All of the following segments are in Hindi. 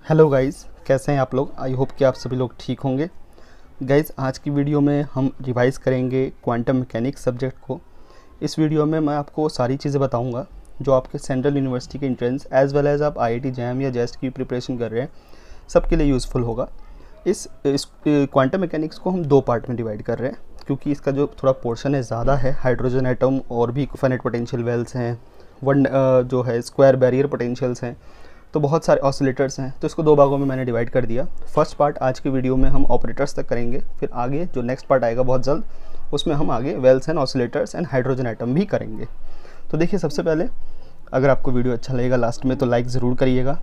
हेलो गाइस, कैसे हैं आप लोग। आई होप कि आप सभी लोग ठीक होंगे। गाइस, आज की वीडियो में हम रिवाइज़ करेंगे क्वांटम मैकेनिक्स सब्जेक्ट को। इस वीडियो में मैं आपको सारी चीज़ें बताऊंगा जो आपके सेंट्रल यूनिवर्सिटी के एंट्रेंस एज़ वेल एज़ आप आईआईटी जैम या जेस्ट की प्रिपरेशन कर रहे हैं, सबके लिए यूज़फुल होगा। इस क्वांटम मैकेनिक्स को हम दो पार्ट में डिवाइड कर रहे हैं, क्योंकि इसका जो थोड़ा पोर्शन है ज़्यादा है। हाइड्रोजन एटम और भी फाइनाइट पोटेंशियल वेल्स हैं, वन जो है स्क्वायर बैरियर पोटेंशियल्स हैं, तो बहुत सारे ऑसिलेटर्स हैं। तो इसको दो भागों में मैंने डिवाइड कर दिया। फर्स्ट पार्ट आज की वीडियो में हम ऑपरेटर्स तक करेंगे, फिर आगे जो नेक्स्ट पार्ट आएगा बहुत जल्द, उसमें हम आगे wells and oscillators and hydrogen atom भी करेंगे। तो देखिए, सबसे पहले अगर आपको वीडियो अच्छा लगेगा लास्ट में तो लाइक ज़रूर करिएगा,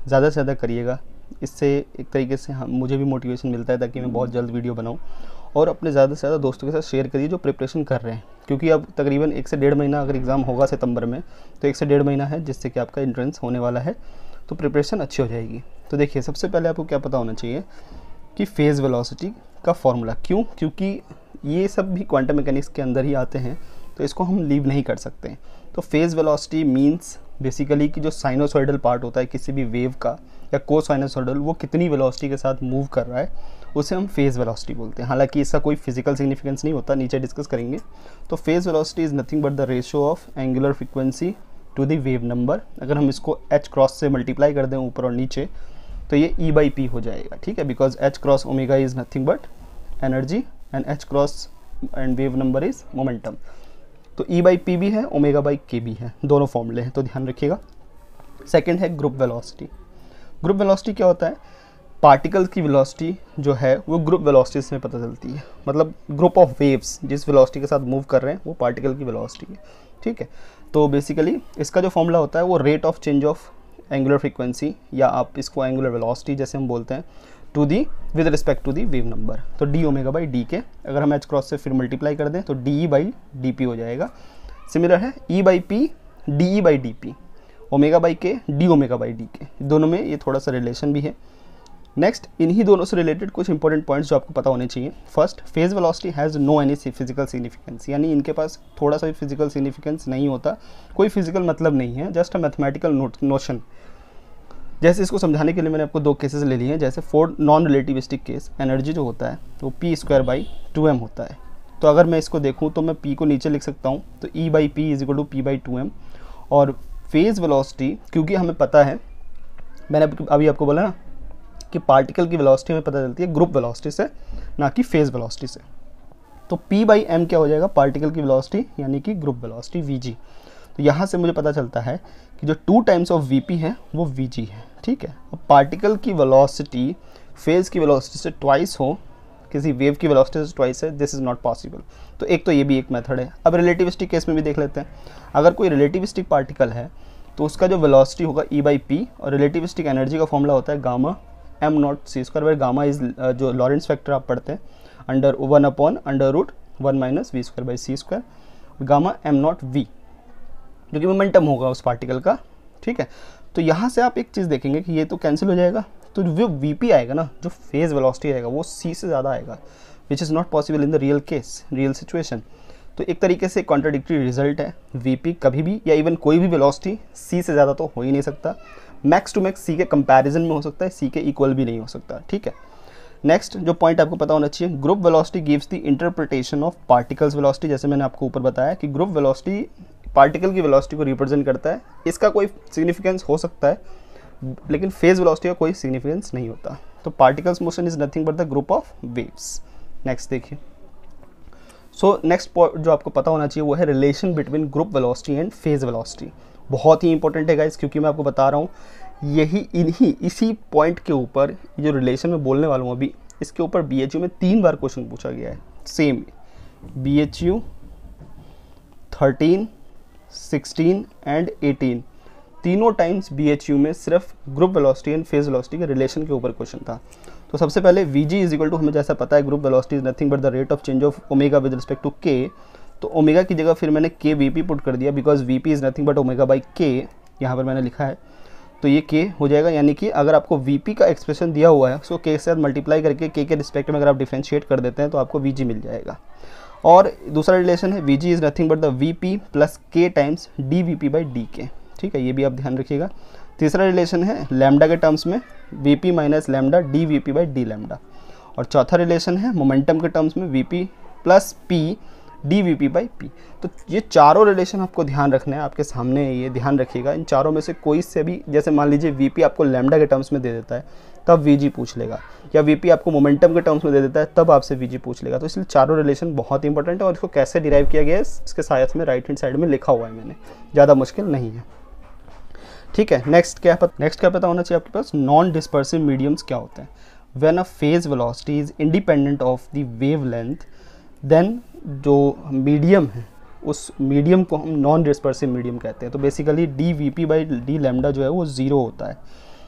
ज़्यादा से ज़्यादा करिएगा। इससे एक तरीके से मुझे भी मोटिवेशन मिलता है ताकि मैं बहुत जल्द वीडियो बनाऊँ। और अपने ज़्यादा से ज़्यादा दोस्तों के साथ शेयर करिए जो प्रिपरेशन कर रहे हैं, क्योंकि अब तकरीबन 1 से 1.5 महीना अगर एग्ज़ाम होगा सितंबर में, तो 1 से 1.5 महीना है जिससे कि आपका एंट्रेंस होने वाला है, तो प्रिपरेशन अच्छी हो जाएगी। तो देखिए, सबसे पहले आपको क्या पता होना चाहिए कि फेज़ वेलोसिटी का फॉर्मूला। क्योंकि ये सब भी क्वांटम मैकेनिक्स के अंदर ही आते हैं, तो इसको हम लीव नहीं कर सकते। तो फेज़ वेलोसिटी मींस बेसिकली कि जो साइनोसॉइडल पार्ट होता है किसी भी वेव का या कोसाइनोसॉइडल, वो कितनी वेलोसिटी के साथ मूव कर रहा है, उसे हम फेज़ वेलोसिटी बोलते हैं। हालांकि इसका कोई फिजिकल सिग्निफिकेंस नहीं होता, नीचे डिस्कस करेंगे। तो phase velocity is nothing but the ratio of angular frequency to the wave number. अगर हम इसको h क्रॉस से मल्टीप्लाई कर दें ऊपर और नीचे, तो ये E/p हो जाएगा, ठीक है। Because h cross omega is nothing but energy and h cross and wave number is momentum. तो E/p भी है, ω/k भी है, दोनों फॉर्मूले हैं, तो ध्यान रखिएगा। सेकेंड है ग्रुप वेलोसिटी। ग्रुप वेलोसिटी क्या होता है? पार्टिकल की वेलोसिटी जो है वो ग्रुप वेलोसिटी से पता चलती है। मतलब ग्रुप ऑफ वेव्स जिस वेलोसिटी के साथ मूव कर रहे हैं वो पार्टिकल की वेलोसिटी है, ठीक है। तो बेसिकली इसका जो फॉर्मूला होता है वो rate of change of angular frequency, या आप इसको एंगुलर वेलोसिटी जैसे हम बोलते हैं, to the with respect to the wave number. तो dω/dk अगर हम h क्रॉस से फिर मल्टीप्लाई कर दें तो dE/dp हो जाएगा। सिमिलर है E/p dE/dp, ω/k dω/dk, दोनों में ये थोड़ा सा रिलेशन भी है। नेक्स्ट, इन्हीं दोनों से रिलेटेड कुछ इंपॉर्टेंट पॉइंट्स जो आपको पता होने चाहिए। First, phase velocity has no any physical significance, यानी इनके पास थोड़ा सा भी फिजिकल सिग्निफिकेंस नहीं होता, कोई फिजिकल मतलब नहीं है, जस्ट अ मैथमेटिकल नोशन। जैसे इसको समझाने के लिए मैंने आपको दो केसेस ले लिए हैं। जैसे for non relativistic case, energy जो होता है वो p²/2m होता है। तो अगर मैं इसको देखूँ तो मैं p को नीचे लिख सकता हूँ, तो E/p = p/2m। और फेज वेलोसिटी, क्योंकि हमें पता है, मैंने अभी आपको बोला ना कि पार्टिकल की वेलोसिटी हमें पता चलती है ग्रुप वेलोसिटी से, ना कि फेज वेलोसिटी से। तो p/m क्या हो जाएगा? पार्टिकल की वेलोसिटी यानी कि ग्रुप वेलोसिटी vg। तो यहाँ से मुझे पता चलता है कि जो 2 टाइम्स ऑफ vp है वो vg है, ठीक है। अब पार्टिकल की वेलोसिटी फेज की वेलोसिटी से ट्वाइस हो, किसी वेव की वेलोसिटी से ट्वाइस है, दिस इज़ नॉट पॉसिबल। तो एक तो ये भी एक मेथड है। अब रिलेटिविस्टिक केस में भी देख लेते हैं। अगर कोई रिलेटिविस्टिक पार्टिकल है तो उसका जो वेलोसिटी होगा E/p, और रिलेटिविस्टिक एनर्जी का फॉर्मूला होता है gamma m0c², where gamma is जो लॉरेंस फैक्टर आप पढ़ते हैं, अंडर 1/√1 - v²/c², गामा m0v, जो कि मोमेंटम होगा उस पार्टिकल का, ठीक है। तो यहाँ से आप एक चीज़ देखेंगे कि ये तो कैंसिल हो जाएगा, तो जो vp आएगा ना, जो फेज वेलोसिटी आएगा वो c से ज़्यादा आएगा, which is not possible in the real case, real situation. तो एक तरीके से कॉन्ट्राडिक्टरी रिजल्ट है। vp कभी भी या इवन कोई भी वेलोसिटी c से ज़्यादा तो हो ही नहीं सकता। मैक्स टू मैक्स c के कंपैरिजन में हो सकता है, c के इक्वल भी नहीं हो सकता, ठीक है। नेक्स्ट जो पॉइंट आपको पता होना चाहिए, group velocity gives the interpretation of particles velocity. जैसे मैंने आपको ऊपर बताया कि ग्रुप वेलोसिटी पार्टिकल की वेलोसिटी को रिप्रेजेंट करता है। इसका कोई सिग्निफिकेंस हो सकता है, लेकिन फेज वेलोसिटी का कोई सिग्निफिकेंस नहीं होता। तो particles motion is nothing but the group of waves. Next देखिए, सो नेक्स्ट जो आपको पता होना चाहिए वो है relation between group velocity and phase velocity. बहुत ही इंपॉर्टेंट है गाइस, क्योंकि मैं आपको बता रहा हूँ इसी पॉइंट के ऊपर जो रिलेशन में बोलने वाला हूँ अभी, इसके ऊपर BHU में 3 बार क्वेश्चन पूछा गया है। सेम BHU 13, 16 एंड 18, तीनों टाइम्स BHU में सिर्फ group velocity and phase velocity के रिलेशन के ऊपर क्वेश्चन था। तो सबसे पहले vg = हमें जैसा पता है group velocity is nothing but the rate of change of omega with respect to k। तो ओमेगा की जगह फिर मैंने k/vp पुट कर दिया, because vp is nothing but ω/k, यहाँ पर मैंने लिखा है। तो ये k हो जाएगा, यानी कि अगर आपको vp का एक्सप्रेशन दिया हुआ है उसको k के साथ मल्टीप्लाई करके k के रिस्पेक्ट में अगर आप डिफ्रेंशिएट कर देते हैं तो आपको vg मिल जाएगा। और दूसरा रिलेशन है vg is nothing but the vp + k times dvp/dk, ठीक है, ये भी आप ध्यान रखिएगा। तीसरा रिलेशन है लैम्डा के टर्म्स में VP minus lambda D VP by D lambda. और चौथा रिलेशन है मोमेंटम के टर्म्स में VP plus P D V P by P. तो ये चारों रिलेशन आपको ध्यान रखना है, आपके सामने है, ये ध्यान रखिएगा। इन चारों में से कोई से भी, जैसे मान लीजिए वीपी आपको लैम्डा के टर्म्स में दे देता है तब वीजी पूछ लेगा, या वीपी आपको मोमेंटम के टर्म्स में दे देता है तब आपसे वीजी पूछ लेगा। तो इसलिए चारों रिलेशन बहुत इंपॉर्टेंट है, और इसको कैसे डिराइव किया गया है इसके साथ में राइट हैंड साइड में लिखा हुआ है मैंने, ज़्यादा मुश्किल नहीं है। ठीक है, नेक्स्ट क्या पता होना चाहिए आपके पास, नॉन डिस्पर्सिव मीडियम्स क्या होते हैं। When a phase velocity is independent of the wavelength than जो मीडियम है उस मीडियम को हम नॉन डिस्पर्सिव मीडियम कहते हैं। तो basically D V P by D lambda जो है वो 0 होता है।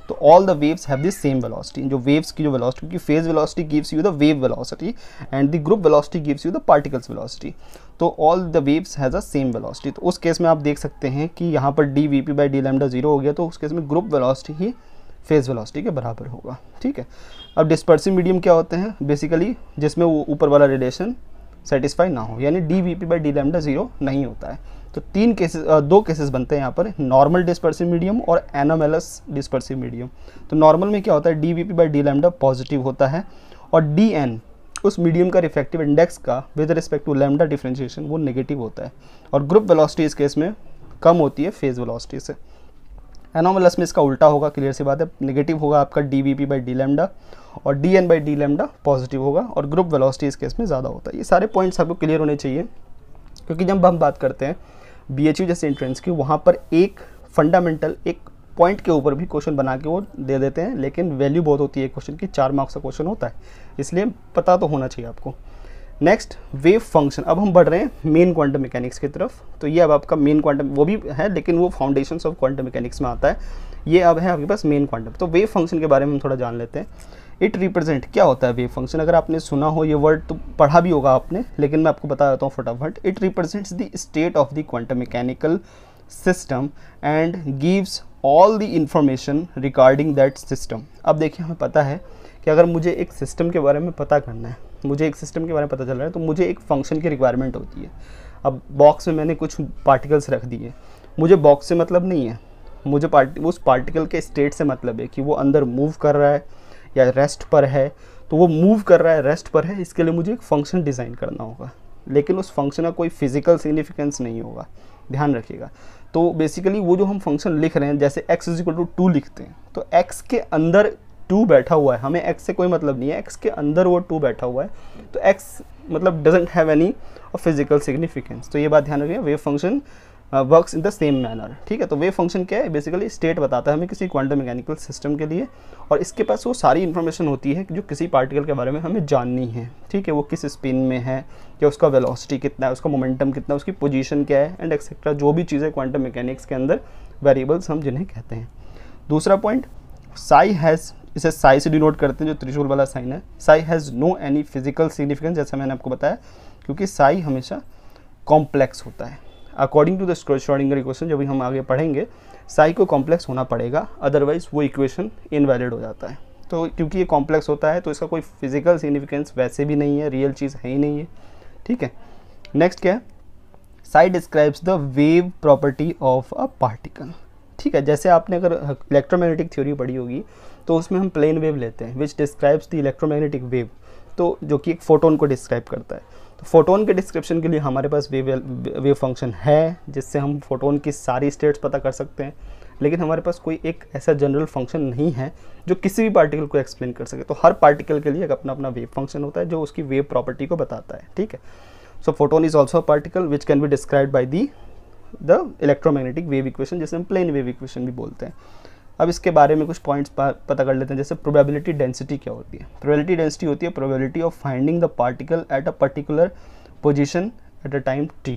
तो all the waves have the same velocity, जो वेव्स की जो वेलोसिटी, क्योंकि phase velocity gives you the wave velocity and the group velocity gives you the particles velocity. तो all the waves has a same velocity. तो उस केस में आप देख सकते हैं कि यहाँ पर D V P by D lambda 0 हो गया, तो उस केस में ग्रुप वेलोसिटी ही फेज वेलोसिटी के बराबर होगा। ठीक है, अब डिस्पर्सिव मीडियम क्या होते हैं, बेसिकली जिसमें वो ऊपर वाला रिलेशन सेटिस्फाई ना हो, यानी D V P by D lambda 0 नहीं होता है। तो दो केसेस बनते हैं यहाँ पर, नॉर्मल डिस्पर्सिव मीडियम और एनोमेलस डिस्पर्सिव मीडियम। तो नॉर्मल में क्या होता है, D V P by D lambda positive होता है, और डी एन उस मीडियम का रिफ्रैक्टिव इंडेक्स का with respect to lambda differentiation वो नेगेटिव होता है, और ग्रुप वेलोसिटी इस केस में कम होती है फेज वेलोसिटी से। एनोमलस में इसका उल्टा होगा, क्लियर सी बात है, नेगेटिव होगा आपका D V P by D lambda, और D N by D lambda positive होगा, और ग्रुप वेलोसिटी इस केस में ज़्यादा होता है। ये सारे पॉइंट्स आपको क्लियर होने चाहिए, क्योंकि जब हम बात करते हैं BHU जैसे एंट्रेंस की, वहाँ पर एक फंडामेंटल एक पॉइंट के ऊपर भी क्वेश्चन बना के वो दे देते हैं, लेकिन वैल्यू बहुत होती है क्वेश्चन की, 4 मार्क्स का क्वेश्चन होता है, इसलिए पता तो होना चाहिए आपको। नेक्स्ट वेव फंक्शन, अब हम बढ़ रहे हैं मेन क्वांटम मैकेनिक्स की तरफ। तो ये अब आपका मेन क्वांटम वो भी है, लेकिन वो फाउंडेशंस ऑफ क्वांटम मैकेनिक्स में आता है, ये अब है आपके पास मेन क्वांटम। तो वेव फंक्शन के बारे में हम थोड़ा जान लेते हैं। इट रिप्रेजेंट, क्या होता है वेव फंक्शन, अगर आपने सुना हो ये वर्ड तो पढ़ा भी होगा आपने, लेकिन मैं आपको बता देता हूँ फटाफट। It represents the state of the quantum mechanical system and gives all the information regarding that system. अब देखिए, हमें पता है कि अगर मुझे एक सिस्टम के बारे में पता करना है, मुझे एक सिस्टम के बारे में पता चल रहा है, तो मुझे एक फंक्शन की रिक्वायरमेंट होती है। अब बॉक्स में मैंने कुछ पार्टिकल्स रख दिए, मुझे बॉक्स से मतलब नहीं है, मुझे उस पार्टिकल के स्टेट से मतलब है कि वो अंदर मूव कर रहा है या रेस्ट पर है। तो वो मूव कर रहा है, रेस्ट पर है, इसके लिए मुझे एक फंक्शन डिज़ाइन करना होगा, लेकिन उस फंक्शन का कोई फिजिकल सिग्निफिकेंस नहीं होगा, ध्यान रखिएगा। तो बेसिकली वो जो हम फंक्शन लिख रहे हैं, जैसे x = 2 लिखते हैं, तो x के अंदर 2 बैठा हुआ है, हमें x से कोई मतलब नहीं है, x के अंदर वो 2 बैठा हुआ है, तो x मतलब doesn't have any physical significance. तो ये बात ध्यान रखिए, wave function works in the same manner. ठीक है, तो वेव फंक्शन क्या है, बेसिकली स्टेट बताता है हमें किसी क्वांटम मैकेनिकल सिस्टम के लिए, और इसके पास वो सारी इन्फॉर्मेशन होती है जो किसी पार्टिकल के बारे में हमें जाननी है। ठीक है, वो किस स्पिन में है, या उसका वेलोसिटी कितना है, उसका मोमेंटम कितना है, उसकी पोजीशन क्या है, एंड एक्सेट्रा, जो भी चीज़ें क्वांटम मैकेनिक्स के अंदर वेरिएबल्स हम जिन्हें कहते हैं। दूसरा पॉइंट, साई हैज़, इसे साई से डिनोट करते हैं, जो त्रिशूल वाला साइन है। Psi has no any physical significance, जैसा मैंने आपको बताया, क्योंकि साई हमेशा कॉम्प्लेक्स होता है। According to the Schrodinger equation, जब भी हम आगे पढ़ेंगे, साई को कॉम्प्लेक्स होना पड़ेगा, अदरवाइज वो इक्वेशन इनवैलिड हो जाता है। तो क्योंकि ये कॉम्प्लेक्स होता है, तो इसका कोई फिजिकल सिग्निफिकेंस वैसे भी नहीं है, रियल चीज़ है ही नहीं है। ठीक है, नेक्स्ट क्या है, Sai describes the wave property of a particle. ठीक है, जैसे आपने अगर इलेक्ट्रोमैग्नेटिक थ्योरी पढ़ी होगी, तो उसमें हम प्लेन वेव लेते हैं, which describes the electromagnetic wave, तो जो कि एक फोटोन को डिस्क्राइब करता है। तो फोटोन के डिस्क्रिप्शन के लिए हमारे पास वेव फंक्शन है, जिससे हम फोटोन की सारी स्टेट्स पता कर सकते हैं, लेकिन हमारे पास कोई एक ऐसा जनरल फंक्शन नहीं है जो किसी भी पार्टिकल को एक्सप्लेन कर सके। तो हर पार्टिकल के लिए एक अपना अपना वेव फंक्शन होता है, जो उसकी वेव प्रॉपर्टी को बताता है। ठीक है, so photon is also a particle which can be described by the electromagnetic wave equation, जिसे हम प्लेन वेव इक्वेशन भी बोलते हैं। अब इसके बारे में कुछ पॉइंट्स पता कर लेते हैं, जैसे प्रोबेबिलिटी डेंसिटी क्या होती है। प्रोबेबिलिटी डेंसिटी होती है probability of finding the particle at a particular position at a time t।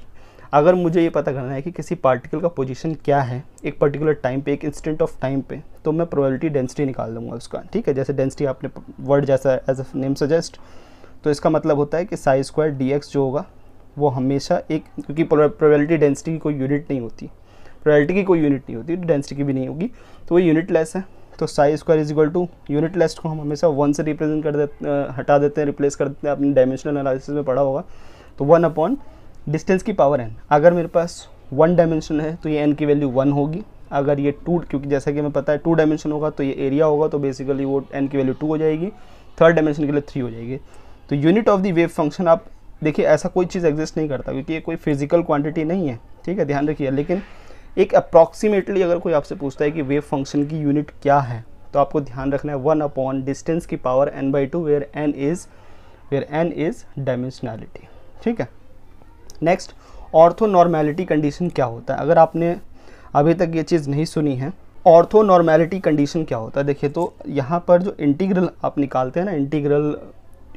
अगर मुझे ये पता करना है कि किसी पार्टिकल का पोजीशन क्या है एक पर्टिकुलर टाइम पे, एक इंस्टेंट ऑफ टाइम पे, तो मैं प्रोबेबिलिटी डेंसिटी निकाल दूंगा उसका। ठीक है, जैसे डेंसिटी आपने वर्ड जैसा एज अ नेम सजेस्ट, तो इसका मतलब होता है कि साई स्क्वायर dx जो होगा वो हमेशा एक, क्योंकि प्रोबेबिलिटी डेंसिटी की कोई यूनिट नहीं होती, प्रोबेबिलिटी की कोई यूनिट नहीं होती, डेंसिटी की भी नहीं होगी, तो वो यूनिट लेस है। तो psi square is equal to unitless को हम हमेशा 1 से रिप्रेजेंट कर देते, हटा देते हैं, रिप्लेस कर देते हैं, आपने डायमेंशनल एनालिसिस में पढ़ा होगा। तो 1 अपॉन डिस्टेंस की पावर n। अगर मेरे पास 1 डायमेंशन है तो ये n की वैल्यू 1 होगी, अगर ये क्योंकि जैसा कि हमें पता है 2 डायमेंशन होगा तो ये एरिया होगा, तो बेसिकली वो n की वैल्यू 2 हो जाएगी, थर्ड डायमेंशन के लिए 3 हो जाएगी। तो unit of the wave function, आप देखिए ऐसा कोई चीज़ एग्जिस्ट नहीं करता क्योंकि ये कोई फिजिकल क्वांटिटी नहीं है, ठीक है, ध्यान रखिए। लेकिन एक अप्रॉक्सीमेटली अगर कोई आपसे पूछता है कि वेव फंक्शन की यूनिट क्या है, तो आपको ध्यान रखना है 1 डिस्टेंस की power n/2 where n is dimensionality, ठीक है। नेक्स्ट, ऑर्थोनॉर्मेलिटी कंडीशन क्या होता है? अगर आपने अभी तक ये चीज़ नहीं सुनी है, ऑर्थोनॉर्मेलिटी कंडीशन क्या होता है, देखिए तो यहाँ पर जो इंटीग्रल आप निकालते हैं ना, integral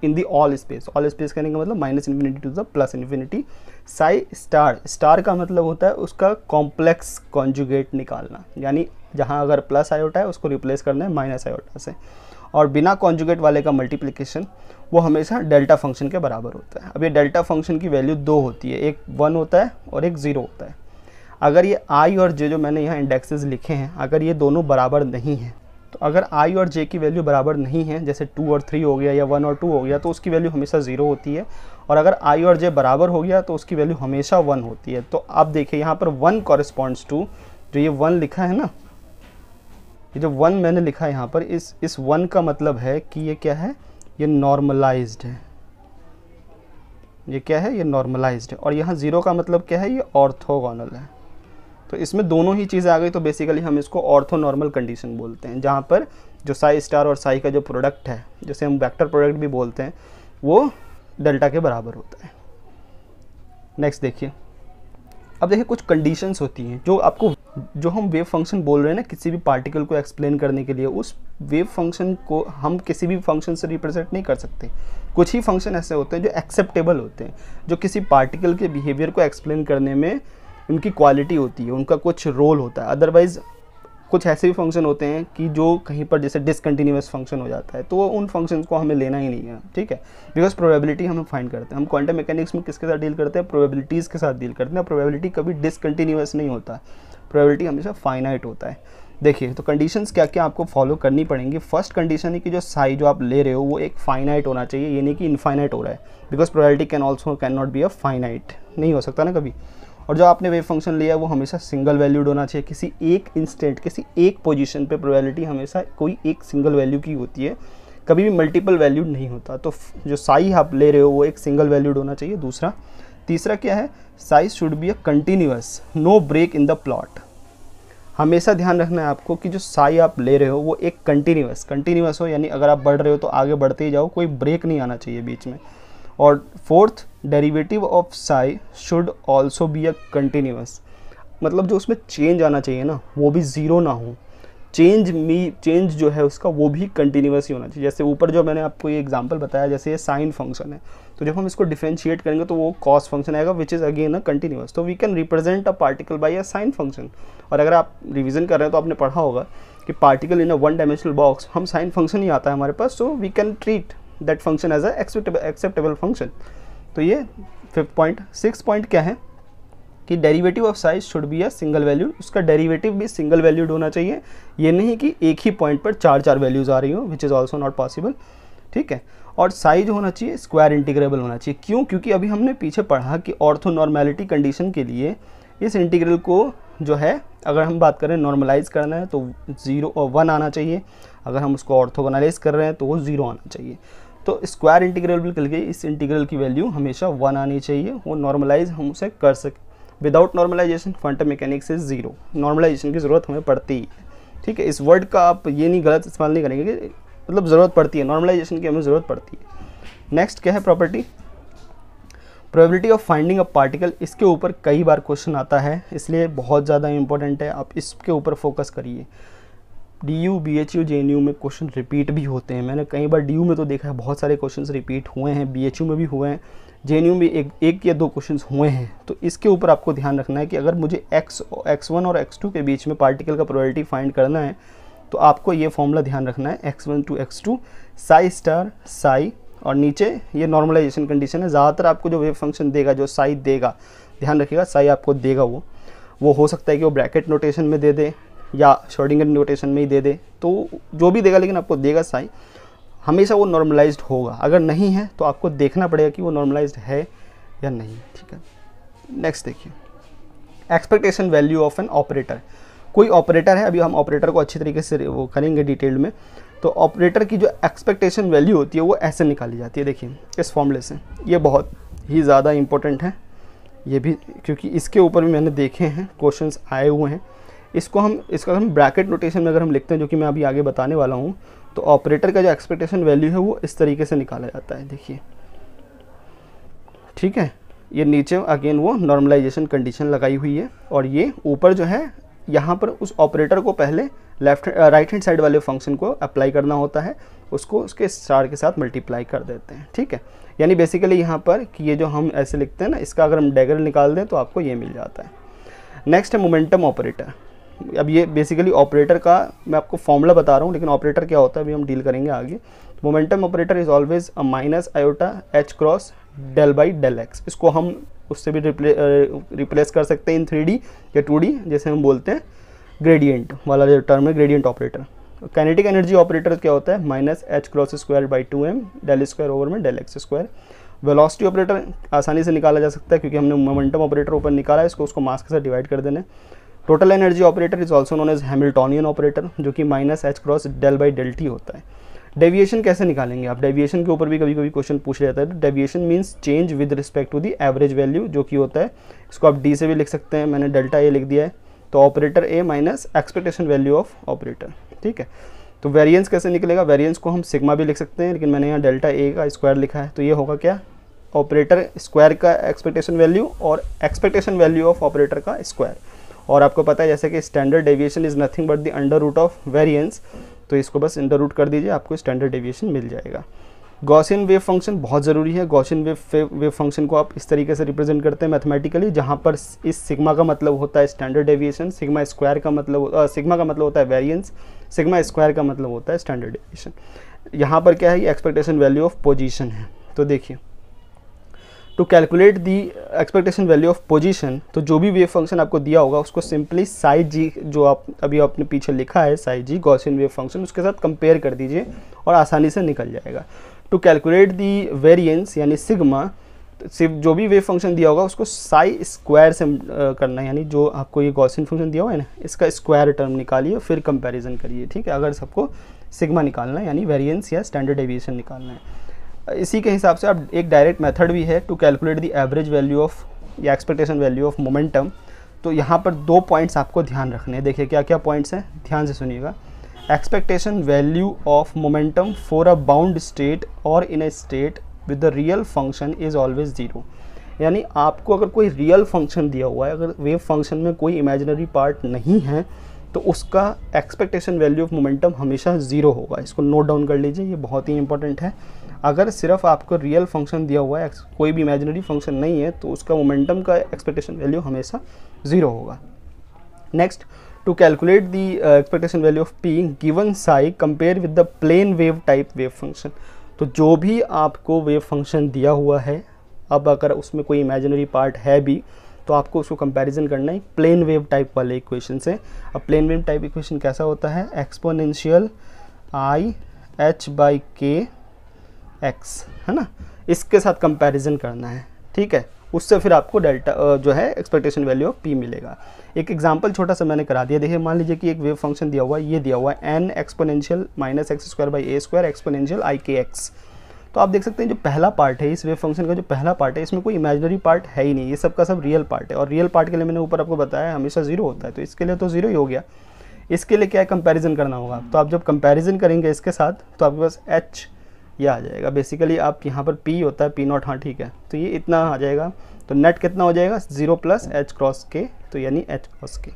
in the all space कहने का मतलब -∞ टू द +∞, साई स्टार का मतलब होता है उसका कॉम्प्लेक्स कॉन्जुगेट निकालना, यानी जहाँ अगर प्लस आयोटा है उसको रिप्लेस करना है माइनस आयोटा से, और बिना कॉन्जुगेट वाले का मल्टीप्लिकेशन वो हमेशा डेल्टा फंक्शन के बराबर होता है। अब ये डेल्टा फंक्शन की वैल्यू 2 होती है, एक 1 होता है और एक 0 होता है। अगर ये i और j जो मैंने यहाँ इंडेक्सेस लिखे हैं, अगर ये दोनों बराबर नहीं हैं, तो अगर i और j की वैल्यू बराबर नहीं है, जैसे 2 और 3 हो गया या 1 और 2 हो गया, तो उसकी वैल्यू हमेशा 0 होती है। और अगर i और j बराबर हो गया तो उसकी वैल्यू हमेशा 1 होती है। तो आप देखिए यहाँ पर 1 कॉरेस्पॉन्ड्स टू, जो ये 1 लिखा है ना, ये जो 1 मैंने लिखा है यहाँ पर, इस 1 का मतलब है कि ये क्या है, ये नॉर्मलाइज्ड है। ये क्या है, ये नॉर्मलाइज्ड है। और यहाँ 0 का मतलब क्या है, ये ऑर्थोगोनल है। तो इसमें दोनों ही चीज़ें आ गई, तो बेसिकली हम इसको ऑर्थोनॉर्मल कंडीशन बोलते हैं, जहाँ पर जो साई स्टार और साई का जो प्रोडक्ट है, जैसे हम वेक्टर प्रोडक्ट भी बोलते हैं, वो डेल्टा के बराबर होता है। नेक्स्ट देखिए, अब देखिए कुछ कंडीशंस होती हैं जो आपको, जो हम वेव फंक्शन बोल रहे हैं ना, किसी भी पार्टिकल को एक्सप्लेन करने के लिए, उस वेव फंक्शन को हम किसी भी फंक्शन से रिप्रेजेंट नहीं कर सकते। कुछ ही फंक्शन ऐसे होते हैं जो एक्सेप्टेबल होते हैं, जो किसी पार्टिकल के बिहेवियर को एक्सप्लेन करने में उनकी क्वालिटी होती है, उनका कुछ रोल होता है। अदरवाइज़ कुछ ऐसे भी फंक्शन होते हैं कि जो कहीं पर जैसे डिसकंटिन्यूअस फंक्शन हो जाता है, तो उन फंक्शंस को हमें लेना ही नहीं है, ठीक है, बिकॉज प्रोबेबिलिटी हम फाइंड करते हैं। हम क्वांटम मैकेनिक्स में किसके साथ डील करते हैं, प्रोबेबिलिटीज़ के साथ डील करते हैं। प्रोबेबिलिटी कभी डिसकंटिन्यूअस नहीं होता, प्रोबेबिलिटी हमेशा फाइनाइट होता है। देखिए तो कंडीशंस क्या क्या आपको फॉलो करनी पड़ेंगी। फर्स्ट कंडीशन है कि जो साई जो आप ले रहे हो वो एक फाइनाइट होना चाहिए, ये नहीं कि इनफाइनाइट हो रहा है, because probability can not be a finite, नहीं हो सकता ना कभी। और जो आपने वेव फंक्शन लिया है वो हमेशा सिंगल वैल्यूड होना चाहिए। किसी एक इंस्टेंट, किसी एक पोजीशन पे प्रोबेबिलिटी हमेशा कोई एक सिंगल वैल्यू की होती है, कभी भी मल्टीपल वैल्यूड नहीं होता। तो जो साई आप ले रहे हो वो एक सिंगल वैल्यूड होना चाहिए। तीसरा क्या है, psi should be a continuous, no break in the plot. हमेशा ध्यान रखना है आपको कि जो साई आप ले रहे हो वो एक कंटिन्यूअस हो, यानी अगर आप बढ़ रहे हो तो आगे बढ़ते ही जाओ, कोई ब्रेक नहीं आना चाहिए बीच में। और fourth, derivative of Sai should also be a continuous, मतलब जो उसमें चेंज आना चाहिए ना वो भी ज़ीरो ना हो, चेंज जो है उसका वो भी कंटिन्यूअस ही होना चाहिए। जैसे ऊपर जो मैंने आपको ये एग्जांपल बताया, जैसे ये साइन फंक्शन है, तो जब हम इसको डिफरेंशिएट करेंगे तो वो कॉस फंक्शन आएगा which is again a continuous. तो we can represent a particle by a sine function. और अगर आप रिवीजन कर रहे हैं तो आपने पढ़ा होगा कि particle in a 1 dimensional box, हम साइन फंक्शन ही आता है हमारे पास, so we can treat that function as a acceptable function. तो ये 5th पॉइंट। 6th पॉइंट क्या है कि derivative of psi should be a single valued, उसका डेरिवेटिव भी सिंगल वैल्यूड होना चाहिए। ये नहीं कि एक ही पॉइंट पर 4 वैल्यूज़ आ रही हो, which is also not possible, ठीक है। और साइज होना चाहिए स्क्वायर इंटीग्रेबल होना चाहिए। क्यों? क्योंकि अभी हमने पीछे पढ़ा कि ऑर्थोनॉर्मेलिटी कंडीशन के लिए इस इंटीग्रल को जो है, अगर हम बात करें नॉर्मलाइज करना है तो 0 और 1 आना चाहिए, अगर हम उसको ऑर्थोगोनलाइज कर रहे हैं तो वो 0 आना चाहिए। तो स्क्वायर इंटीग्रेबल के लिए इस इंटीग्रल की वैल्यू हमेशा 1 आनी चाहिए, वो नॉर्मलाइज हम उसे कर सकें। Without normalization quantum mechanics is 0, normalization की ज़रूरत हमें पड़ती ही है, ठीक है। इस वर्ड का आप ये नहीं गलत इस्तेमाल नहीं करेंगे कि मतलब ज़रूरत पड़ती है, नॉर्मलाइजेशन की हमें ज़रूरत पड़ती है। नेक्स्ट क्या है, property, probability of finding a particle. इसके ऊपर कई बार क्वेश्चन आता है, इसलिए बहुत ज़्यादा इंपॉर्टेंट है, आप इसके ऊपर फोकस करिए। DU, BHU, JNU में क्वेश्चन रिपीट भी होते हैं। मैंने कई बार DU में तो देखा है बहुत सारे क्वेश्चंस रिपीट हुए हैं, BHU में भी हुए हैं, JNU में एक या 2 क्वेश्चंस हुए हैं। तो इसके ऊपर आपको ध्यान रखना है कि अगर मुझे X1 और X2 के बीच में पार्टिकल का प्रोबेबिलिटी फाइंड करना है तो आपको ये फॉर्मूला ध्यान रखना है, X1 to X2 Sai star Sai, और नीचे ये नॉर्मलाइजेशन कंडीशन है। ज़्यादातर आपको जो वेव फंक्शन देगा, जो साई देगा, ध्यान रखिएगा साई आपको देगा, वो हो सकता है कि वो ब्रैकेट नोटेशन में दे दे या श्रोडिंगर नोटेशन में ही दे दे, तो जो भी देगा लेकिन आपको देगा साई, हमेशा वो नॉर्मलाइज्ड होगा। अगर नहीं है तो आपको देखना पड़ेगा कि वो नॉर्मलाइज्ड है या नहीं, ठीक है। नेक्स्ट देखिए, expectation value of an operator. कोई ऑपरेटर है, अभी हम ऑपरेटर को अच्छी तरीके से वो करेंगे डिटेल में। तो ऑपरेटर की जो एक्सपेक्टेशन वैल्यू होती है वो ऐसे निकाली जाती है, देखिए इस फॉर्मूले से। ये बहुत ही ज़्यादा इंपॉर्टेंट है ये भी, क्योंकि इसके ऊपर भी मैंने देखे हैं क्वेश्चंस आए हुए हैं। इसका हम ब्रैकेट नोटेशन में अगर हम लिखते हैं, जो कि मैं अभी आगे बताने वाला हूँ, तो ऑपरेटर का जो एक्सपेक्टेशन वैल्यू है वो इस तरीके से निकाला जाता है, देखिए, ठीक है। ये नीचे अगेन वो नॉर्मलाइजेशन कंडीशन लगाई हुई है, और ये ऊपर जो है यहाँ पर उस ऑपरेटर को पहले राइट हैंड साइड वाले फंक्शन को अप्लाई करना होता है, उसको उसके स्टार के साथ मल्टीप्लाई कर देते हैं, ठीक है। यानी बेसिकली यहाँ पर कि ये जो हम ऐसे लिखते हैं ना, इसका अगर हम डायग्राम निकाल दें तो आपको ये मिल जाता है। नेक्स्ट है मोमेंटम ऑपरेटर। अब ये बेसिकली ऑपरेटर का मैं आपको फॉर्मूला बता रहा हूँ, लेकिन ऑपरेटर क्या होता है अभी हम डील करेंगे आगे। Momentum operator is always a minus iota h cross del by del x. इसको हम उससे भी रिप्लेस कर सकते हैं इन 3D या 2D, जैसे हम बोलते हैं ग्रेडियंट वाला जो टर्म है, gradient operator. Kinetic energy operator क्या होता है, minus H cross square by 2m del square over में del X square. Velocity operator आसानी से निकाला जा सकता है, क्योंकि हमने मोमेंटम ऑपरेटर ऊपर निकाला है, इसको उसको मास के साथ डिवाइड कर देना है। Total energy operator is also known as Hamiltonian operator, जो कि minus H cross del by del T होता है। डेविएशन कैसे निकालेंगे आप, डेविएशन के ऊपर भी कभी कभी क्वेश्चन पूछ जाता है। तो deviation means change with respect to the average value, जो कि होता है, इसको आप डी से भी लिख सकते हैं, मैंने डेल्टा ए लिख दिया है। तो operator A minus expectation value of operator, ठीक है। तो वेरिएंस कैसे निकलेगा, वेरिएंस को हम सिग्मा भी लिख सकते हैं, लेकिन मैंने यहाँ डेल्टा ए का स्क्वायर लिखा है। तो ये होगा क्या, ऑपरेटर स्क्वायर का एक्सपेक्टेशन वैल्यू और एक्सपेक्टेशन वैल्यू ऑफ ऑपरेटर का स्क्वायर। और आपको पता है जैसे कि standard deviation is nothing but the under root of variance, तो इसको बस अंडर रूट कर दीजिए, आपको स्टैंडर्ड डेविएशन मिल जाएगा। गॉसियन वेव फंक्शन बहुत ज़रूरी है। गॉसियन वेव फंक्शन को आप इस तरीके से रिप्रेजेंट करते हैं मैथमेटिकली, जहाँ पर इस सिग्मा का मतलब होता है स्टैंडर्ड डेविएशन, सिग्मा स्क्वायर का मतलब सिग्मा का मतलब होता है वेरिएंस, सिग्मा स्क्वायर का मतलब होता है स्टैंडर्ड डेविएशन। यहाँ पर क्या है, ये एक्सपेक्टेशन वैल्यू ऑफ पोजीशन है। तो देखिए, to calculate the expectation value of position, तो जो भी वेव फंक्शन आपको दिया होगा उसको सिंपली साई जी, जो आप अभी आपने पीछे लिखा है साई जी गॉसियन वेव फंक्शन, उसके साथ कंपेयर कर दीजिए और आसानी से निकल जाएगा। टू कैलकुलेट दी वेरिएंस यानी सिग्मा, सिर्फ जो भी वेव फंक्शन दिया होगा उसको साई स्क्वायर से करना है, यानी जो आपको ये गॉसियन फंक्शन दिया हुआ है ना, इसका स्क्वायर टर्म निकालिए, फिर कंपैरिजन करिए, ठीक है, अगर सबको सिग्मा निकालना है यानी वेरिएंस या स्टैंडर्ड डेविएशन निकालना है। इसी के हिसाब से आप एक डायरेक्ट मेथड भी है to calculate the average value of या एक्सपेक्टेशन वैल्यू ऑफ मोमेंटम। तो यहाँ पर 2 पॉइंट्स आपको ध्यान रखने हैं, देखिए क्या क्या पॉइंट्स हैं, ध्यान से सुनिएगा। Expectation value of momentum for a bound state और in a state with the real function is always 0। यानी आपको अगर कोई रियल फंक्शन दिया हुआ है, अगर वेव फंक्शन में कोई इमेजिनरी पार्ट नहीं है, तो उसका एक्सपेक्टेशन वैल्यू ऑफ मोमेंटम हमेशा 0 होगा। इसको नोट डाउन कर लीजिए, ये बहुत ही इंपॉर्टेंट है। अगर सिर्फ आपको रियल फंक्शन दिया हुआ है, कोई भी इमेजिनरी फंक्शन नहीं है, तो उसका मोमेंटम का एक्सपेक्टेशन वैल्यू हमेशा 0 होगा। Next, to calculate the expectation value of P given psi compare with the plane wave type wave function. तो जो भी आपको वेव फंक्शन दिया हुआ है, अब अगर उसमें कोई इमेजिनरी पार्ट है भी, तो आपको उसको कंपैरिजन करना है प्लेन वेव टाइप वाले इक्वेशन से। अब प्लेन वेव टाइप इक्वेशन कैसा होता है, एक्सपोनेंशियल आई एच बाई के एक्स, है ना, इसके साथ कंपैरिजन करना है, ठीक है। उससे फिर आपको डेल्टा जो है एक्सपेक्टेशन वैल्यू ऑफ पी मिलेगा। एक एग्जांपल छोटा सा मैंने करा दिया, देखिए मान लीजिए कि एक वेव फंक्शन दिया हुआ है, ये दिया हुआ है an exponential minus X square by A square exponential I K X. तो आप देख सकते हैं जो पहला पार्ट है इस वेव फंक्शन का, जो पहला पार्ट है, इसमें कोई इमेजिनरी पार्ट है ही नहीं, ये सब का सब रियल पार्ट है। और रियल पार्ट के लिए मैंने ऊपर आपको बताया हमेशा 0 होता है, तो इसके लिए तो 0 ही हो गया। इसके लिए क्या है, कंपैरिजन करना होगा। तो आप जब कंपैरिजन करेंगे इसके साथ, तो आपके पास एच ये आ जाएगा। बेसिकली आप यहाँ पर पी होता है, पी नॉट, हाँ ठीक है, तो ये इतना आ जाएगा। तो नेट कितना हो जाएगा, 0 प्लस एच क्रॉस के, तो यानी एच क्रॉस के।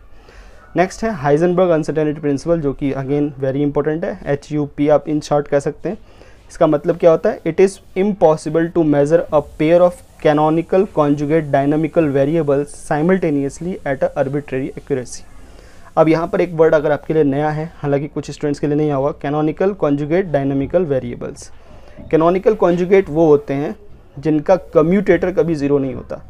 नेक्स्ट है हाइजेनबर्ग अनसर्टेनिटी प्रिंसिपल, जो कि अगेन वेरी इंपॉर्टेंट है, HUP आप इन शॉर्ट कह सकते हैं। इसका मतलब क्या होता है, it is impossible to measure a pair of canonical conjugate dynamical variables simultaneously at a arbitrary accuracy. अब यहाँ पर एक वर्ड अगर आपके लिए नया है, हालांकि कुछ स्टूडेंट्स के लिए नहीं होगा, canonical conjugate dynamical variables. Canonical conjugate वो होते हैं जिनका कम्यूटेटर कभी 0 नहीं होता।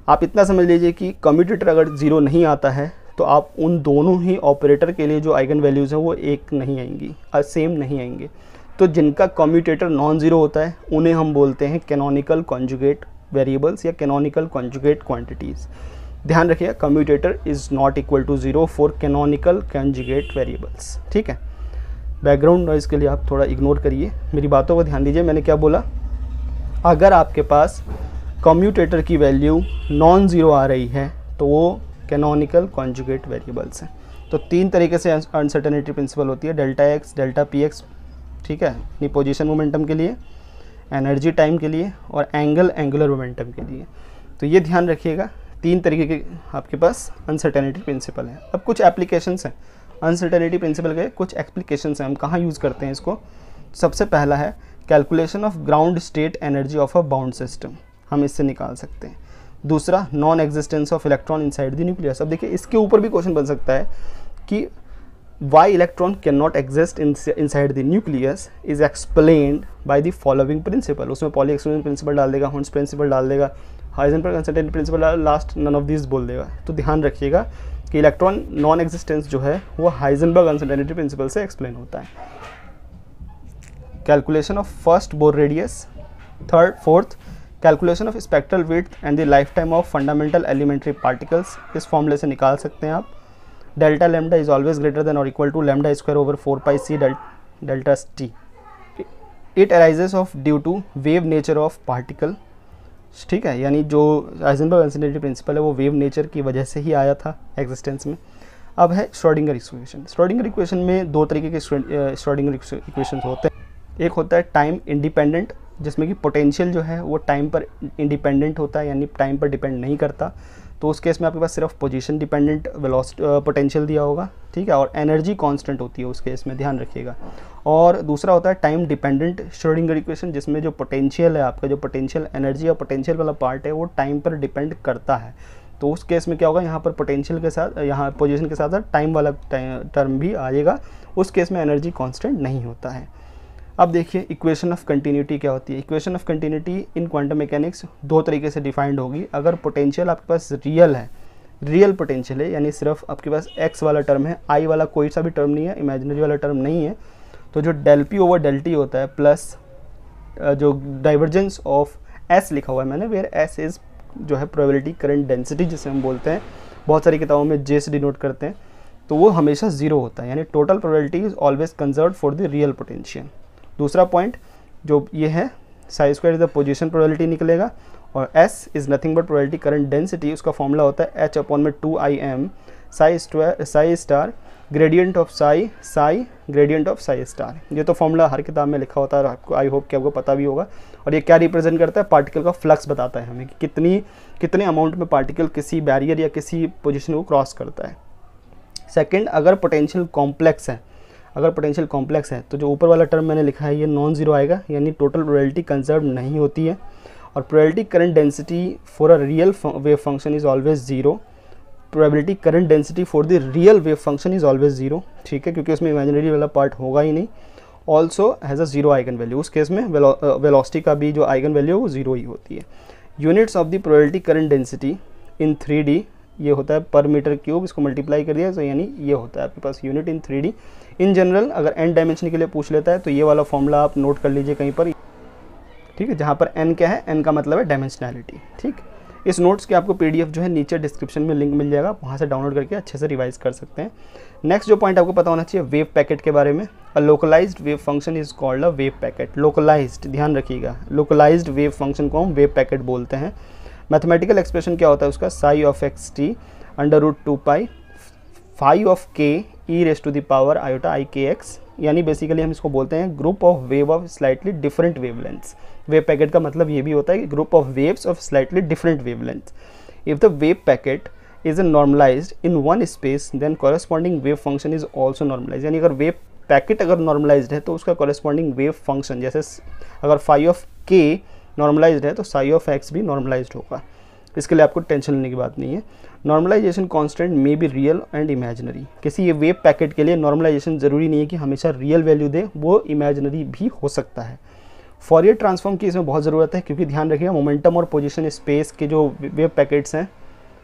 आप इतना समझ लीजिए कि कम्यूटेटर अगर 0 नहीं आता है, तो आप उन दोनों ही ऑपरेटर के लिए जो आइगन वैल्यूज़ हैं वो एक नहीं आएंगी, सेम नहीं आएंगे। तो जिनका कम्यूटेटर नॉन ज़ीरो होता है उन्हें हम बोलते हैं कैनोनिकल कॉन्जुगेट वेरिएबल्स या कैनोनिकल कॉन्जुगेट क्वांटिटीज़। ध्यान रखिएगा, commutator is not equal to 0 for canonical conjugate variables. ठीक है, बैकग्राउंड नॉइज़ के लिए आप थोड़ा इग्नोर करिए, मेरी बातों को ध्यान दीजिए। मैंने क्या बोला, अगर आपके पास कम्यूटेटर की वैल्यू नॉन ज़ीरो आ रही है तो वो कैनोनिकल कॉन्जुगेट वेरिएबल्स हैं। तो 3 तरीके से अनसर्टेनिटी प्रिंसिपल होती है, delta x, delta P x, ठीक है, यानी पोजीशन मोमेंटम के लिए, एनर्जी टाइम के लिए, और एंगुलर मोमेंटम के लिए। तो ये ध्यान रखिएगा, 3 तरीके के आपके पास अनसर्टेनिटी प्रिंसिपल है। अब कुछ एप्लीकेशंस हैं अनसर्टेनिटी प्रिंसिपल के, कुछ एप्लीकेशंस हैं, हम कहाँ यूज़ करते हैं इसको। सबसे पहला है calculation of ground state energy of a bound system, हम इससे निकाल सकते हैं। दूसरा, non existence of electron inside the nucleus. अब देखिए इसके ऊपर भी क्वेश्चन बन सकता है कि why electron can not exist inside the nucleus is explained by the following principle. उसमें पॉली एक्सक्लूजन प्रिंसिपल डाल देगा, हॉर्न्स प्रिंसिपल डाल देगा, Heisenberg uncertainty principle, last none of this बोल देगा। तो ध्यान रखिएगा कि इलेक्ट्रॉन नॉन एग्जिस्टेंस जो है वो हाइजेनबर्ग अनसर्टेनिटी प्रिंसिपल से एक्सप्लेन होता है। Calculation of first Bohr radius. Fourth, calculation of spectral width and the life time of fundamental elementary particles, इस फॉर्मूले से निकाल सकते हैं आप। Delta lambda is always greater than और equal to lambda square over 4 pi C delta T. It arises of due to wave nature of particle. ठीक है, यानी जो हाइजेनबर्ग अनसर्टेनिटी प्रिंसिपल है वो वेव नेचर की वजह से ही आया था एग्जिस्टेंस में। अब है श्रोडिंगर इक्वेशन। श्रोडिंगर इक्वेशन में 2 तरीके के श्रोडिंगर इक्वेशन होते हैं। एक होता है टाइम इंडिपेंडेंट, जिसमें कि पोटेंशियल जो है वो टाइम पर इंडिपेंडेंट होता है, यानी टाइम पर डिपेंड नहीं करता। तो उस केस में आपके पास सिर्फ पोजीशन डिपेंडेंट पोटेंशियल दिया होगा, ठीक है, और एनर्जी कांस्टेंट होती है उस केस में, ध्यान रखिएगा। और दूसरा होता है टाइम डिपेंडेंट श्रोडिंगर इक्वेशन, जिसमें जो पोटेंशियल है, आपका जो पोटेंशियल एनर्जी या पोटेंशियल वाला पार्ट है वो टाइम पर डिपेंड करता है। तो उस केस में क्या होगा, यहाँ पर पोटेंशियल के साथ, यहाँ पोजीशन के साथ साथ टाइम वाला टर्म भी आएगा, उस केस में एनर्जी कांस्टेंट नहीं होता है। अब देखिए इक्वेशन ऑफ कंटिन्यूटी क्या होती है। Equation of continuity in quantum mechanics 2 तरीके से डिफाइंड होगी। अगर पोटेंशियल आपके पास रियल है, रियल पोटेंशियल है, यानी सिर्फ आपके पास एक्स वाला टर्म है, आई वाला कोई सा भी टर्म नहीं है, इमेजिनरी वाला टर्म नहीं है, तो जो del P over del T होता है प्लस जो डाइवर्जेंस ऑफ एस लिखा हुआ है मैंने, वेयर एस इज़ जो है प्रोबेबिलिटी करंट डेंसिटी जिसे हम बोलते हैं, बहुत सारी किताबों में जे से डिनोट करते हैं, तो वो हमेशा 0 होता है, यानी total probability is always conserved for the real potential. दूसरा पॉइंट जो ये है, Sai square is the position probability निकलेगा, और S is nothing but probability current density, उसका फॉर्मूला होता है H अपॉन में 2IM Sai star gradient of Sai gradient of Sai star. ये तो फॉर्मूला हर किताब में लिखा होता है, आपको आई होप कि आपको पता भी होगा। और ये क्या रिप्रेजेंट करता है, पार्टिकल का फ्लक्स बताता है हमें कि कितने अमाउंट में पार्टिकल किसी बैरियर या किसी पोजीशन को क्रॉस करता है। सेकेंड, अगर पोटेंशियल कॉम्प्लेक्स है तो जो ऊपर वाला टर्म मैंने लिखा है ये नॉन ज़ीरो आएगा, यानी टोटल प्रोबेबिलिटी कंजर्व नहीं होती है। और probability current density for a real wave function is always 0। Probability current density for the real wave function is always 0, ठीक है, क्योंकि उसमें इमेजिनरी वाला पार्ट होगा ही नहीं। Also has a 0 eigen value, उस केस में वेलोसिटी का भी जो आइगन वैल्यू है वो 0 ही होती है। Units of the probability current density in 3D ये होता है पर मीटर क्यूब, इसको मल्टीप्लाई कर दिया तो यानी ये होता है आपके पास unit in 3D। In general अगर n डायमेंशन के लिए पूछ लेता है तो ये वाला फॉर्मूला आप नोट कर लीजिए कहीं पर, ठीक है, जहाँ पर n क्या है, n का मतलब है डायमेंशनैलिटी। ठीक, इस नोट्स के आपको PDF जो है नीचे डिस्क्रिप्शन में लिंक मिल जाएगा, वहाँ से डाउनलोड करके अच्छे से रिवाइज कर सकते हैं। नेक्स्ट जो पॉइंट आपको पता होना चाहिए वेव पैकेट के बारे में। A localized wave function is called a wave packet. Localized, ध्यान रखिएगा, लोकलाइज्ड वेव फंक्शन को हम वेव पैकेट बोलते हैं। मैथमेटिकल एक्सप्रेशन क्या होता है उसका, psi of X T √2 pi phi of K E raise to the power iota I K X, यानी बेसिकली हम इसको बोलते हैं group of wave of slightly different wavelengths. Wave packet का मतलब ये भी होता है कि group of waves of slightly different wavelengths. If the wave packet is normalized in one space then corresponding wave function is also normalize, यानी अगर वेव पैकेट अगर नॉर्मलाइज्ड है तो उसका कॉरेस्पॉन्डिंग वेव फंक्शन, जैसे अगर फाई ऑफ के नॉर्मलाइज्ड है तो साई ऑफ एक्स भी नॉर्मलाइज्ड होगा। इसके लिए आपको टेंशन लेने की बात नहीं है। Normalization constant may be real and imaginary. किसी ये वेव पैकेट के लिए नॉर्मलाइजेशन ज़रूरी नहीं है कि हमेशा रियल वैल्यू दे, वो इमेजिनरी भी हो सकता है। फॉरियर ट्रांसफॉर्म की इसमें बहुत ज़रूरत है, क्योंकि ध्यान रखिएगा मोमेंटम और पोजीशन स्पेस के जो वेव पैकेट्स हैं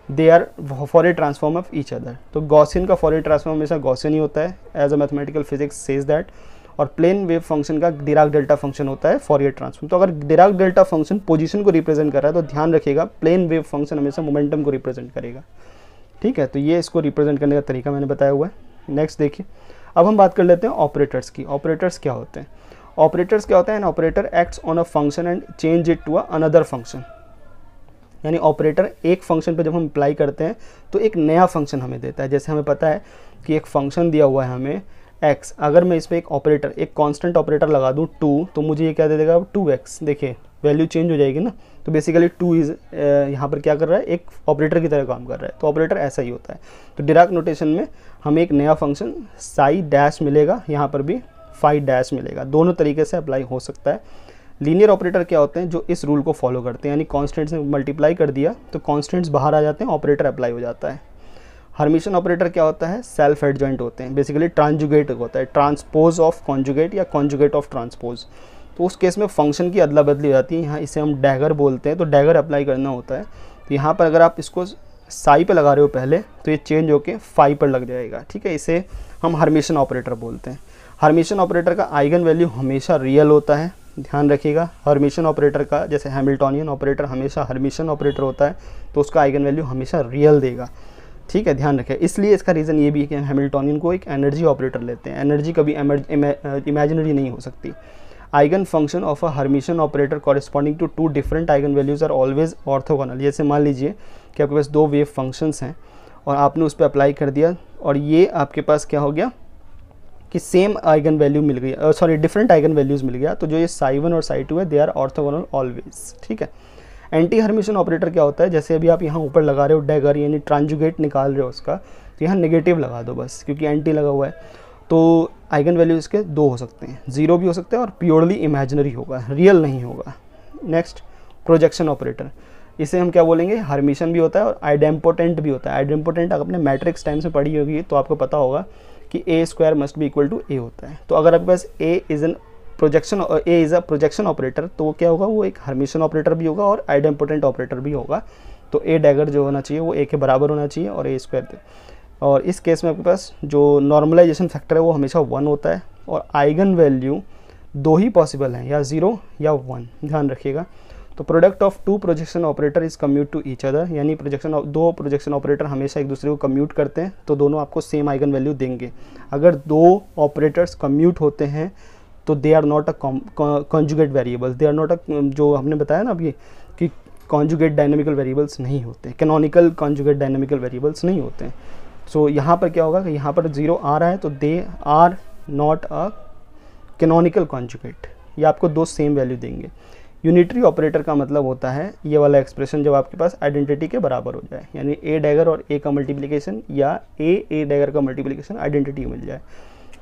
they are Fourier transform of each other. तो गॉसियन का फॉरियर ट्रांसफॉर्म हमेशा गॉसियन ही होता है, as a mathematical physics says that. और प्लेन वेव फंक्शन का डिराक डेल्टा फंक्शन होता है फॉरियर ट्रांसफॉर्म। तो अगर डिराक डेल्टा फंक्शन पोजीशन को रिप्रेजेंट कर रहा है तो ध्यान रखिएगा प्लेन वेव फंक्शन हमेशा मोमेंटम को रिप्रेजेंट करेगा। ठीक है, तो ये इसको रिप्रेजेंट करने का तरीका मैंने बताया हुआ है। नेक्स्ट देखिए, अब हम बात कर लेते हैं ऑपरेटर्स की। ऑपरेटर्स क्या होते हैं? ऑपरेटर्स क्या होता है? An operator acts on a function and change it to another function. यानी ऑपरेटर एक फंक्शन पे जब हम अप्लाई करते हैं तो एक नया फंक्शन हमें देता है। जैसे हमें पता है कि एक फंक्शन दिया हुआ है हमें x, अगर मैं इस पर एक ऑपरेटर, एक कांस्टेंट ऑपरेटर लगा दूं 2, तो मुझे ये क्या दे देगा? 2x। देखिए वैल्यू चेंज हो जाएगी ना, तो बेसिकली 2 इज यहाँ पर क्या कर रहा है? एक ऑपरेटर की तरह काम कर रहा है। तो ऑपरेटर ऐसा ही होता है। तो डिराक नोटेशन में हमें एक नया फंक्शन साई डैश मिलेगा, यहाँ पर भी फाई डैश मिलेगा। दोनों तरीके से अप्लाई हो सकता है। लीनियर ऑपरेटर क्या होते हैं? जो इस रूल को फॉलो करते हैं, यानी कॉन्स्टेंट्स में मल्टीप्लाई कर दिया तो कॉन्स्टेंट्स बाहर आ जाते हैं, ऑपरेटर अप्लाई हो जाता है। हर्मिशन ऑपरेटर क्या होता है? सेल्फ एडजॉइंट होते हैं, बेसिकली ट्रांजुगेट होता है, ट्रांसपोज ऑफ कॉन्जुगेट या कॉन्जुगेट ऑफ ट्रांसपोज। तो उस केस में फंक्शन की अदला बदली हो जाती है। यहाँ इसे हम डैगर बोलते हैं, तो डैगर अप्लाई करना होता है। तो यहाँ पर अगर आप इसको साई पे लगा रहे हो पहले, तो ये चेंज होके फाई पर लग जाएगा। ठीक है, इसे हम हर्मिशन ऑपरेटर बोलते हैं। हर्मिशन ऑपरेटर का आइगन वैल्यू हमेशा रियल होता है, ध्यान रखिएगा। हर्मिशन ऑपरेटर का, जैसे हैमिल्टोनियन ऑपरेटर हमेशा हर्मिशन ऑपरेटर होता है, तो उसका आइगन वैल्यू हमेशा रियल देगा। ठीक है, ध्यान रखें। इसलिए इसका रीज़न ये भी है कि हैमिल्टोनियन को एक एनर्जी ऑपरेटर लेते हैं। एनर्जी कभी इमेजिनरी नहीं हो सकती। Eigen function of a Hermitian operator corresponding to 2 different eigen values are always orthogonal. जैसे मान लीजिए कि आपके पास 2 वेव फंक्शंस हैं और आपने उस पर अप्लाई कर दिया और ये आपके पास क्या हो गया कि सेम आइगन वैल्यू मिल गई, डिफरेंट आइगन वैल्यूज़ मिल गया। तो जो ये साई 1 और साई 2 है, दे आर ऑर्थोगोनल ऑलवेज। ठीक है। एंटी हर्मिशन ऑपरेटर क्या होता है? जैसे अभी आप यहाँ ऊपर लगा रहे हो डैगर, यानी ट्रांजुगेट निकाल रहे हो उसका, तो यहाँ नेगेटिव लगा दो बस, क्योंकि एंटी लगा हुआ है। तो आइगन वैल्यू इसके 2 हो सकते हैं, 0 भी हो सकता है और प्योरली इमेजिनरी होगा, रियल नहीं होगा। Next, projection operator. इसे हम क्या बोलेंगे? हर्मिशन भी होता है और आइडेम्पोटेंट भी होता है। आइडेम्पोटेंट अगर आपने मैट्रिक्स टाइम से पढ़ी होगी तो आपको पता होगा कि a² must be equal to a होता है। तो अगर आपके पास a is a projection operator, तो वो क्या होगा? वो एक हर्मिशन ऑपरेटर भी होगा और आइडेम्पोटेंट ऑपरेटर भी होगा। तो a डैगर जो होना चाहिए वो a के बराबर होना चाहिए और a²। और इस केस में आपके पास जो नॉर्मलाइजेशन फैक्टर है वो हमेशा 1 होता है और आइगन वैल्यू 2 ही पॉसिबल हैं, या 0 या 1, ध्यान रखिएगा। तो product of 2 projection operator is commute to each other, यानी 2 प्रोजेक्शन ऑपरेटर हमेशा एक दूसरे को कम्यूट करते हैं, तो दोनों आपको सेम आइगन वैल्यू देंगे। अगर 2 ऑपरेटर्स कम्यूट होते हैं तो they are not a conjugate variables, they are not a, जो हमने बताया ना अभी कि कॉन्जुगेट डायनेमिकल वेरिएबल्स नहीं होते, कैनोनिकल कॉन्जुगेट डायनेमिकल वेरिएबल्स नहीं होते हैं। सो यहाँ पर क्या होगा कि यहाँ पर 0 आ रहा है तो they are not a canonical conjugate, ये आपको 2 सेम वैल्यू देंगे। यूनिटरी ऑपरेटर का मतलब होता है ये वाला एक्सप्रेशन जब आपके पास आइडेंटिटी के बराबर हो जाए, यानी a डैगर और a का मल्टीप्लिकेशन या a डैगर का मल्टीप्लिकेशन आइडेंटिटी मिल जाए,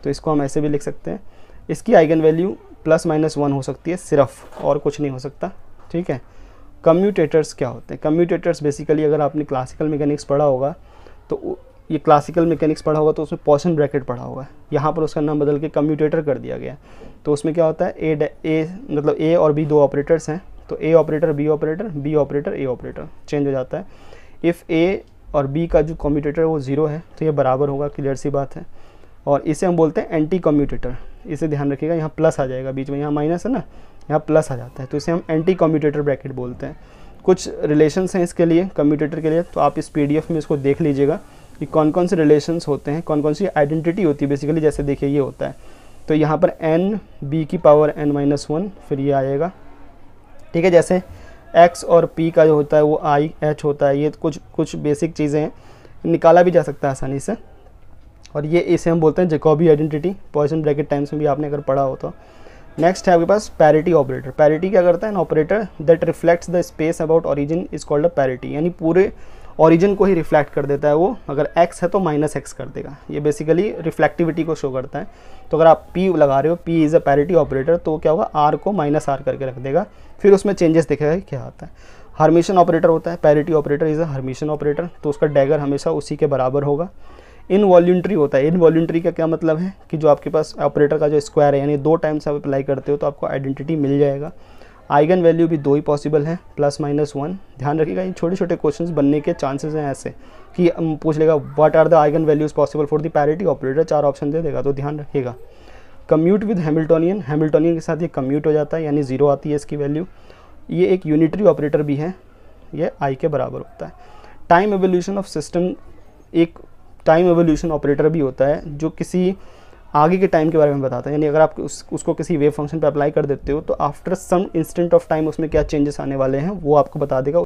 तो इसको हम ऐसे भी लिख सकते हैं। इसकी आइगन वैल्यू ±1 हो सकती है सिर्फ, और कुछ नहीं हो सकता। ठीक है। कम्यूटेटर्स क्या होते हैं? कम्यूटेटर्स बेसिकली अगर आपने क्लासिकल मैकेनिक्स पढ़ा होगा तो ये क्लासिकल मैकेनिक्स पढ़ा होगा तो उसमें पोर्शन ब्रैकेट पढ़ा होगा, यहाँ पर उसका नाम बदल के कम्यूटेटर कर दिया गया। तो उसमें क्या होता है? मतलब a और b 2 ऑपरेटर्स हैं, तो a operator b operator, b operator a operator change हो जाता है। इफ़ a और b का जो कम्यूटेटर है वो 0 है तो ये बराबर होगा, क्लियर सी बात है। और इसे हम बोलते हैं एंटी कम्यूटेटर। इसे ध्यान रखिएगा, यहाँ प्लस आ जाएगा बीच में, यहाँ माइनस है ना, यहाँ प्लस आ जाता है, तो इसे हम एंटी कम्यूटेटर ब्रैकेट बोलते हैं। कुछ रिलेशंस हैं इसके लिए, कम्यूटेटर के लिए, तो आप इस PDF में इसको देख लीजिएगा कि कौन कौन से रिलेशंस होते हैं, कौन कौन सी आइडेंटिटी होती है बेसिकली। जैसे देखिए ये होता है, तो यहाँ पर n b की पावर n-1 फिर ये आएगा। ठीक है, जैसे x और p का जो होता है वो i h होता है। ये कुछ बेसिक चीज़ें हैं, निकाला भी जा सकता है आसानी से। और ये इसे हम बोलते हैं Jacobi identity, Poisson bracket times में भी आपने अगर पढ़ा हो तो। नेक्स्ट है आपके पास पैरिटी ऑपरेटर। पैरिटी क्या करता है? An operator that reflects the space about origin is called a parity, यानी पूरे ओरिजिन को ही रिफ्लेक्ट कर देता है वो। अगर x है तो -x कर देगा, ये बेसिकली रिफ्लेक्टिविटी को शो करता है। तो अगर आप p लगा रहे हो, p is a parity operator, तो क्या होगा? r को -r करके रख देगा, फिर उसमें चेंजेस दिखेगा कि क्या आता है। हर्मिशन ऑपरेटर होता है, parity operator is a Hermitian operator, तो उसका डैगर हमेशा उसी के बराबर होगा। इनवॉल्यूंट्री होता है। इनवॉल्यूंट्री का क्या मतलब है कि जो आपके पास ऑपरेटर का जो स्क्वायर है, यानी 2 टाइम्स आप अप्लाई करते हो तो आपको आइडेंटिटी मिल जाएगा। आइगन वैल्यू भी 2 ही पॉसिबल है, ±1। ध्यान रखिएगा, ये छोटे छोटे क्वेश्चंस बनने के चांसेस हैं ऐसे कि पूछ लेगा what are the eigen values possible for the parity operator, 4 option दे देगा, तो ध्यान रखिएगा। कम्यूट विद हैमिल्टोनियन, हैमिल्टोनियन के साथ ये कम्यूट हो जाता है यानी 0 आती है इसकी वैल्यू। ये एक यूनिटरी ऑपरेटर भी है, ये आई के बराबर होता है। टाइम एवोल्यूशन ऑफ सिस्टम एक टाइम एवोल्यूशन ऑपरेटर भी होता है जो किसी आगे के टाइम के बारे में बताता है, यानी अगर आप उसको किसी वेव फंक्शन पे अप्लाई कर देते हो तो after some instant of time उसमें क्या चेंजेस आने वाले हैं वो आपको बता देगा।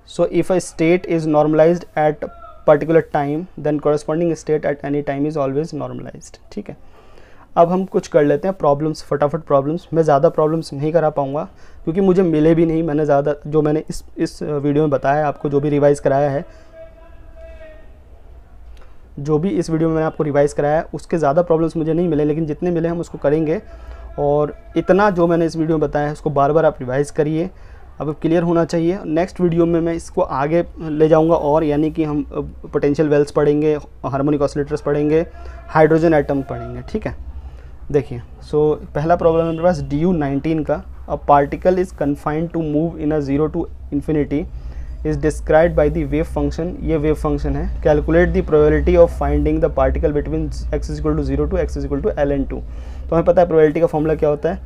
So if a state is normalized at particular time then corresponding state at any time is always normalized. ठीक है, अब हम कुछ कर लेते हैं प्रॉब्लम्स, फटाफट प्रॉब्लम्स। मैं ज़्यादा प्रॉब्लम्स नहीं करा पाऊँगा क्योंकि मुझे मिले भी नहीं, मैंने ज़्यादा जो मैंने इस वीडियो में बताया है आपको, जो भी रिवाइज़ कराया है, जो भी इस वीडियो में मैंने आपको रिवाइज़ कराया है उसके ज़्यादा प्रॉब्लम्स मुझे नहीं मिले, लेकिन जितने मिले हम उसको करेंगे। और इतना जो मैंने इस वीडियो में बताया है उसको बार बार आप रिवाइज़ करिए, अब क्लियर होना चाहिए। नेक्स्ट वीडियो में मैं इसको आगे ले जाऊंगा और यानी कि हम पोटेंशियल वेल्स पढ़ेंगे, हार्मोनिक ऑसिलेटर्स पढ़ेंगे, हाइड्रोजन एटम पढ़ेंगे। ठीक है, देखिए सो पहला प्रॉब्लम है मेरे पास DU19 का। A particle is confined to move in a 0 to infinity is described by the wave function, ये वेव फंक्शन है। Calculate the probability of finding the particle between x=0 to x=ln2। तो हमें पता है प्रोबेबिलिटी का फॉर्मूला क्या होता है,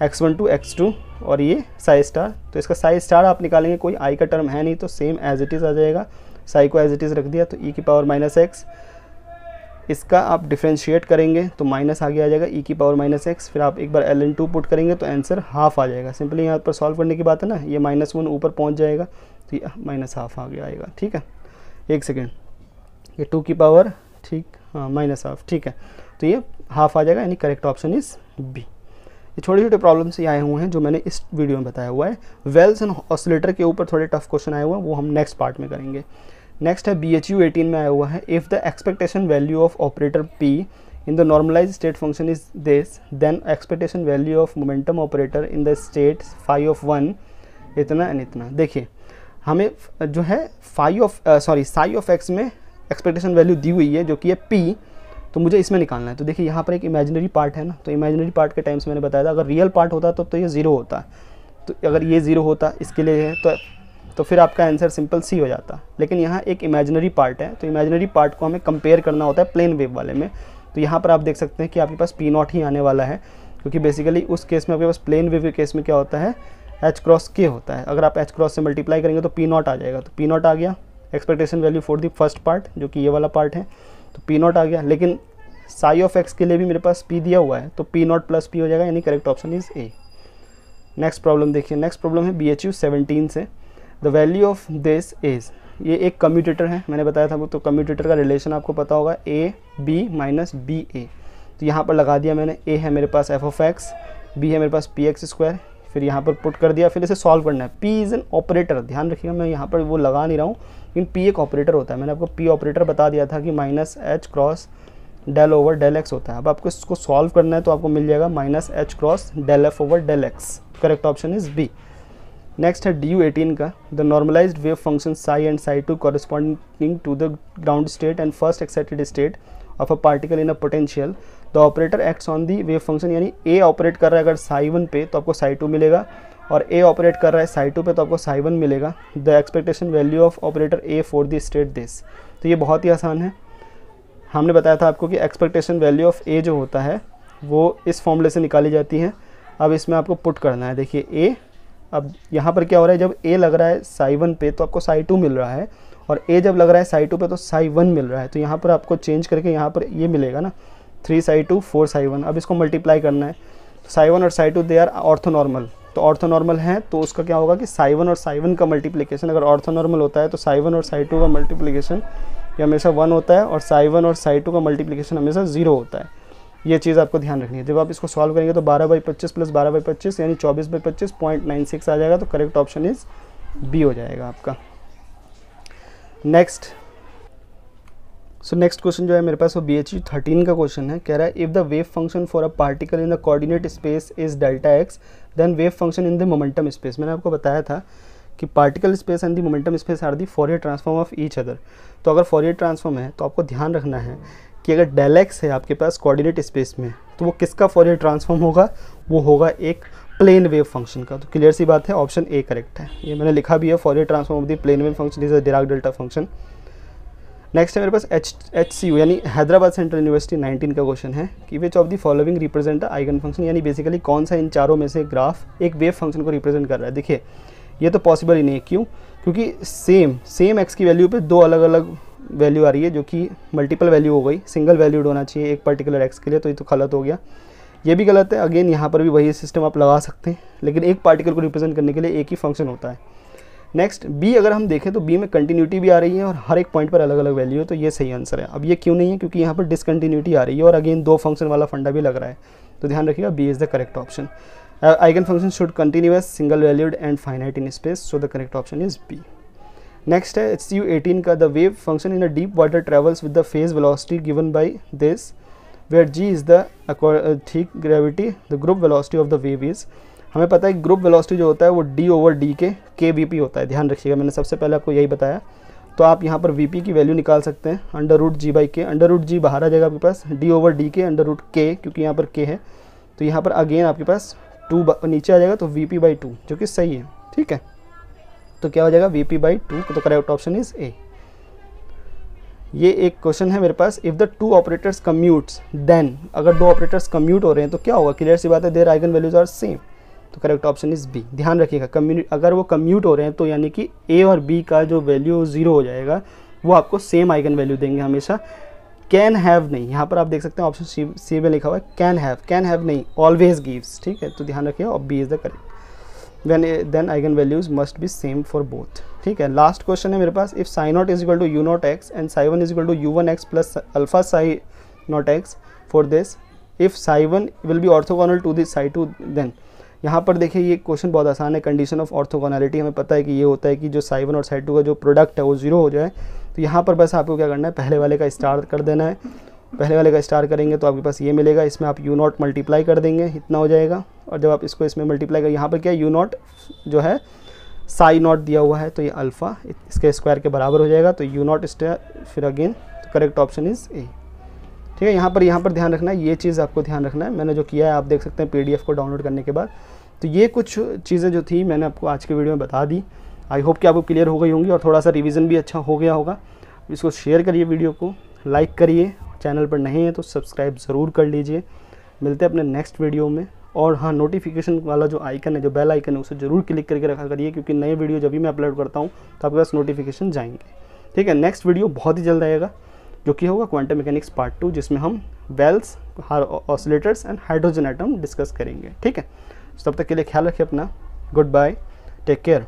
x1 to x2 और ये साई स्टार। तो इसका साई स्टार आप निकालेंगे, कोई आई का टर्म है नहीं तो सेम एज इट इज़ आ जाएगा, साई को एज इट इज़ रख दिया तो e⁻⁻x। इसका आप डिफ्रेंशिएट करेंगे तो माइनस आगे आ जाएगा e⁻⁻x, फिर आप एक बार ln2 पुट करेंगे तो आंसर हाफ आ जाएगा। सिंपली यहाँ पर सॉल्व करने की बात है ना, ये -1 ऊपर पहुँच जाएगा तो ये -½ आगे आएगा। ठीक है, एक सेकेंड, ये 2 की पावर, ठीक, हाँ -½ ठीक है, तो ये हाफ आ जाएगा, यानी करेक्ट ऑप्शन इज़ बी। ये छोटे छोटे प्रॉब्लम से आए हुए हैं जो मैंने इस वीडियो में बताया हुआ है। वेल्स एंड ऑसिलेटर के ऊपर थोड़े टफ क्वेश्चन आए हुए हैं, वो हम नेक्स्ट पार्ट में करेंगे। नेक्स्ट है BHU 18 में आया हुआ है, if the expectation value of operator P in the normalize state function is this then expectation value of momentum operator in the state phi of 1 इतना एंड इतना। देखिए हमें जो है साई ऑफ x में एक्सपेक्टेशन वैल्यू दी हुई है जो कि है P, तो मुझे इसमें निकालना है। तो देखिए यहाँ पर एक इमेजिनरी पार्ट है ना, तो इमेजिनरी पार्ट के टाइम से मैंने बताया था अगर रियल पार्ट होता तो ये 0 होता, तो अगर ये 0 होता इसके लिए है तो फिर आपका आंसर सिंपल सी हो जाता। लेकिन यहाँ एक इमेजिनरी पार्ट है, तो इमेजिनरी पार्ट को हमें कंपेयर करना होता है प्लेन वेव वाले में। तो यहाँ पर आप देख सकते हैं कि आपके पास P0 ही आने वाला है, क्योंकि बेसिकली उस केस में आपके पास प्लेन वेव के केस में क्या होता है, h×k होता है। अगर आप h× से मल्टीप्लाई करेंगे तो P0 आ जाएगा, तो P0 आ गया expectation value for the first part जो कि ये वाला पार्ट है, तो P0 आ गया। लेकिन साई ऑफ x के लिए भी मेरे पास P दिया हुआ है, तो P0 + P हो जाएगा, यानी correct option is a. Next problem देखिए, नेक्स्ट प्रॉब्लम है BHU 17 से। The value of this is, ये एक कम्यूटेटर है, मैंने बताया था वो, तो कम्यूटेटर का रिलेशन आपको पता होगा AB - BA। तो यहाँ पर लगा दिया मैंने, A है मेरे पास f(x), B है मेरे पास px², फिर यहाँ पर पुट कर दिया, फिर इसे सॉल्व करना है। P इज़ एन ऑपरेटर, ध्यान रखिएगा मैं यहाँ पर वो लगा नहीं रहा हूँ, लेकिन P एक ऑपरेटर होता है। मैंने आपको P ऑपरेटर बता दिया था कि -h×del/del x होता है। अब आपको इसको सॉल्व करना है तो आपको मिल जाएगा -h×del(f/del x। Correct option is B. Next है DU18 का, the normalized wave function psi and साई2 corresponding to the ground state and first excited state of a particle in a potential, the operator acts on the wave function, यानी A ऑपरेट कर रहा है अगर साई1 पे तो आपको साई2 मिलेगा, और A ऑपरेट कर रहा है साई2 पे तो आपको साई1 मिलेगा। The expectation value of operator A for the state this. तो ये बहुत ही आसान है, हमने बताया था आपको कि एक्सपेक्टेशन वैल्यू ऑफ A जो होता है वो इस फॉर्मूले से निकाली जाती है। अब इसमें आपको पुट करना है, देखिए A, अब यहाँ पर क्या हो रहा है, जब A लग रहा है साई1 पे तो आपको साई2 मिल रहा है, और A जब लग रहा है साई2 पे तो साई1 मिल रहा है। तो यहाँ पर आपको चेंज करके यहाँ पर ये मिलेगा ना, 3 साई2 4 साई1। अब इसको मल्टीप्लाई करना है, साई1 और साई2 दे आर ऑर्थोनॉर्मल, तो ऑर्थोनॉर्मल है तो उसका क्या होगा कि साई1 और साई1 का मल्टीप्लिकेशन अगर ऑर्थोनॉर्मल होता है तो साई1 और साई2 का मल्टीप्लिकेशन ये हमेशा 1 होता है, और साई1 और साई2 का मल्टीप्लिकेशन हमेशा 0 होता है। ये चीज़ आपको ध्यान रखनी है। जब आप इसको सॉल्व करेंगे तो 12/25 + 12/25 यानी 24/25 0.96 आ जाएगा, तो करेक्ट ऑप्शन इज़ बी हो जाएगा आपका। नेक्स्ट क्वेश्चन जो है मेरे पास वो BHU 13 का क्वेश्चन है। कह रहा है if the wave function for a particle in the coordinate space is Δx then wave function in the momentum space. मैंने आपको बताया था कि particle space and the momentum space are the Fourier transform of each other. तो अगर फॉरियर ट्रांसफॉर्म है तो आपको ध्यान रखना है कि अगर Δx है आपके पास कोऑर्डिनेट स्पेस में तो वो किसका फॉरियर ट्रांसफॉर्म होगा, वो होगा एक प्लेन वेव फंक्शन का। तो क्लियर सी बात है, ऑप्शन ए करेक्ट है। ये मैंने लिखा भी है, Fourier transform of the plane wave function is a Dirac delta function. Next है मेरे पास HCU यानी हैदराबाद सेंट्रल यूनिवर्सिटी 19 का क्वेश्चन है कि which of the following represent eigen function, यानी बेसिकली कौन सा इन चारों में से ग्राफ एक वेव फंक्शन को रिप्रेजेंट कर रहा है। देखिए ये तो पॉसिबल ही नहीं है, क्यों? क्योंकि सेम एक्स की वैल्यू पे दो अलग अलग वैल्यू आ रही है जो कि मल्टीपल वैल्यू हो गई, सिंगल वैल्यूड होना चाहिए एक पर्टिकुलर एक्स के लिए, तो ये तो गलत हो गया, ये भी गलत है। अगेन यहाँ पर भी वही सिस्टम आप लगा सकते हैं, लेकिन एक पार्टिकल को रिप्रेजेंट करने के लिए एक ही फंक्शन होता है। नेक्स्ट बी, अगर हम देखें तो बी में कंटिन्यूटी भी आ रही है और हर एक पॉइंट पर अलग अलग वैल्यू है, तो ये सही आंसर है। अब ये क्यों नहीं है? क्योंकि यहाँ पर डिसकंटिन्यूटी आ रही है और अगेन दो फंक्शन वाला फंडा भी लग रहा है, तो ध्यान रखिएगा B is the correct option. Eigen function should continue as single valued and finite in space, so the correct option is B. Next है HCU 18 का, the wave function in a deep water travels with the phase velocity given by this where g is the ठीक gravity, the group velocity of the wave is. हमें पता है ग्रुप वेलोसिटी जो होता है वो d/d के kVp होता है, ध्यान रखिएगा, मैंने सबसे पहले आपको यही बताया। तो आप यहाँ पर Vp की वैल्यू निकाल सकते हैं √g/k, √g बाहर आ जाएगा आपके पास, d/d के √k, क्योंकि यहाँ पर k है, तो यहाँ पर अगेन आपके पास 2 नीचे आ जाएगा, तो Vp/2 जो कि सही है, ठीक है। तो क्या हो जाएगा Vp/2, तो करेक्ट ऑप्शन इज ए। ये एक क्वेश्चन है मेरे पास, if the two operators commutes then, अगर दो ऑपरेटर्स कम्यूट हो रहे हैं तो क्या होगा? क्लियर सी बात है, their eigen values are same, तो करेक्ट ऑप्शन इज बी। ध्यान रखिएगा अगर वो कम्यूट हो रहे हैं तो यानी कि ए और बी का जो वैल्यू 0 हो जाएगा, वो आपको सेम आइगन वैल्यू देंगे हमेशा। कैन हैव नहीं, यहाँ पर आप देख सकते हैं ऑप्शन सी में लिखा हुआ है कैन हैव नहीं, ऑलवेज गिव्स, ठीक है, तो ध्यान रखिएगा और B is the correct. then eigen values must be same for both, ठीक है। लास्ट क्वेश्चन है मेरे पास, if psi naught is equal to u naught x and psi 1 is equal to u1 x plus alpha psi naught x for this, if psi 1 will be orthogonal to the psi 2 then, यहाँ पर देखिए ये क्वेश्चन बहुत आसान है। कंडीशन ऑफ ऑर्थोगोनैलिटी हमें पता है कि ये होता है कि जो psi 1 और psi 2 का जो प्रोडक्ट है वो 0 हो जाए, तो यहाँ पर बस आपको क्या करना है, पहले वाले का स्टार कर देना है, पहले वाले का स्टार करेंगे तो आपके पास ये मिलेगा, इसमें आप u नॉट मल्टीप्लाई कर देंगे, इतना हो जाएगा, और जब आप इसको इसमें मल्टीप्लाई कर, यहाँ पर क्या u नॉट जो है साई नॉट दिया हुआ है, तो ये अल्फ़ा इसके स्क्वायर के बराबर हो जाएगा, तो u नॉट फिर अगेन तो करेक्ट ऑप्शन इज़ ए, ठीक है। यहाँ पर ध्यान रखना है, ये चीज़ आपको ध्यान रखना है, मैंने जो किया है आप देख सकते हैं PDF को डाउनलोड करने के बाद। तो ये कुछ चीज़ें जो थी मैंने आपको आज के वीडियो में बता दी, आई होप कि आपको क्लियर हो गई होंगी और थोड़ा सा रिवीजन भी अच्छा हो गया होगा। इसको शेयर करिए, वीडियो को लाइक करिए, चैनल पर नहीं है तो सब्सक्राइब ज़रूर कर लीजिए। मिलते हैं अपने नेक्स्ट वीडियो में, और हाँ, नोटिफिकेशन वाला जो आइकन है, जो बेल आइकन है, उसे ज़रूर क्लिक करके रखा करिए, क्योंकि नए वीडियो जब भी मैं अपलोड करता हूँ तो आपके पास नोटिफिकेशन जाएंगे, ठीक है। नेक्स्ट वीडियो बहुत ही जल्द आएगा, जो कि होगा क्वांटम मैकेनिक्स पार्ट 2, जिसमें हम wells, oscillators and hydrogen atom discuss करेंगे, ठीक है। तब तक के लिए ख्याल रखिए अपना, गुड बाय, टेक केयर।